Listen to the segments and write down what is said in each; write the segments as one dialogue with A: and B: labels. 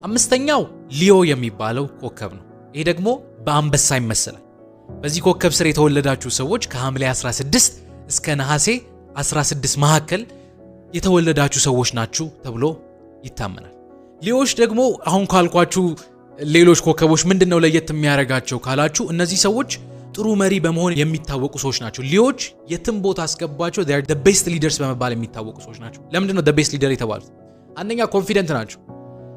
A: አምስተኛው ሊዮ የሚባለው ኮከብ ነው። ይሄ ደግሞ በአንበሳ ይመስላል። በዚህ ኮከብ ስር የተወለዳችሁ ሰዎች ከሐምሌ 16 እስከ ነሐሴ 16 መካከል የተወለዳችሁ ሰዎች ናችሁ ተብሎ ይታመናል። ሊዮዎች ደግሞ አሁን ካልኳችሁ ሌሎች ኮከቦች ምንድነው ለየት የሚያረጋቸው ካላችሁ እነዚህ ሰዎች ጥሩ መሪ በመሆን የሚታወቁ ሰዎች ናቸው። ሊዮዎች የትም ቦታ አስገባቸው they are the best leaders በመባል የሚታወቁ ሰዎች ናቸው። ለምንድነው the best leader የተባሉት? አንደኛ ኮንፊደንት ናቸው።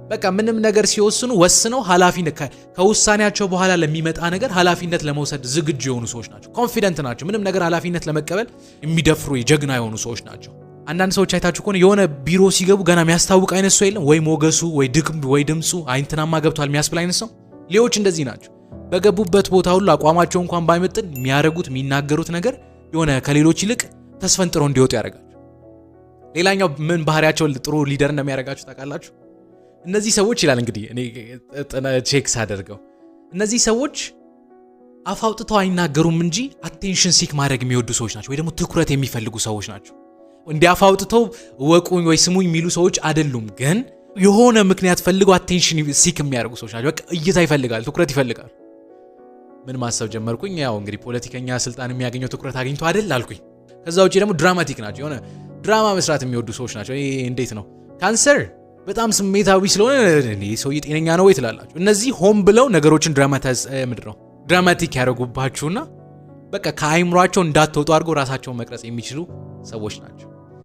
A: በቃ ምንም ነገር ሲወስኑ ወስነው ኃላፊነት ከውሳኔያቸው በኋላ ለሚመጣ ነገር ኃላፊነት ለመውሰድ ዝግጁ የሆኑ ሰዎች ናቸው። ኮንፊደንት ናቸው። ምንም ነገር ኃላፊነት ለመቀበል የሚደፍሩ የጀግና የሆኑ ሰዎች ናቸው። አንዳንድ ሰዎች አይታችሁ ከሆነ የሆነ ቢሮ ሲገቡ ገና የሚያስታውቅ አይነት ሰው የለም ወይ ሞገሱ ወይ ድምጹ አይንተናማ ገብቷል የሚያስብል አይነት ሰው። ሊዮዎች እንደዚህ ናቸው። በገቡበት ቦታ ሁሉ አቋማቸው እንኳን ባይመጥን የሚያረጉት የሚናገሩት ነገር የሆነ ከሌሎች ይልቅ ተስፈንጥሮ እንዲወጡ ያደርጋቸው። ሌላኛው ምን ባህሪያቸው ጥሩ ሊደር እንደሚያደርጋችሁ ታውቃላችሁ? እነዚህ ሰዎች ይላል እንግዲህ እኔ ቼክ ሳደርገው እነዚህ ሰዎች አፍ አውጥተው አይናገሩም እንጂ አቴንሽን ሲክ ማድረግ የሚወዱ ሰዎች ናቸው፣ ወይ ደግሞ ትኩረት የሚፈልጉ ሰዎች ናቸው። እንዲህ አፍ አውጥተው ወቁኝ ወይ ስሙኝ የሚሉ ሰዎች አይደሉም፣ ግን የሆነ ምክንያት ፈልገው አቴንሽን ሲክ የሚያደርጉ ሰዎች ናቸው። በቃ እይታ ይፈልጋሉ፣ ትኩረት ይፈልጋሉ። ምን ማሰብ ጀመርኩኝ? ያው እንግዲህ ፖለቲከኛ ስልጣን የሚያገኘው ትኩረት አግኝቶ አይደል አልኩኝ። ከዛ ውጪ ደግሞ ድራማቲክ ናቸው፣ የሆነ ድራማ መስራት የሚወዱ ሰዎች ናቸው። ይሄ እንዴት ነው? ካንሰር በጣም ስሜታዊ ስለሆነ እኔ ሰውዬ ጤነኛ ነው ወይ ትላላችሁ። እነዚህ ሆም ብለው ነገሮችን ድራማቲክ ያደርጉባችሁና በቃ ከአይምሯቸው እንዳትወጡ አድርገው ራሳቸውን መቅረጽ የሚችሉ ሰዎች ናቸው።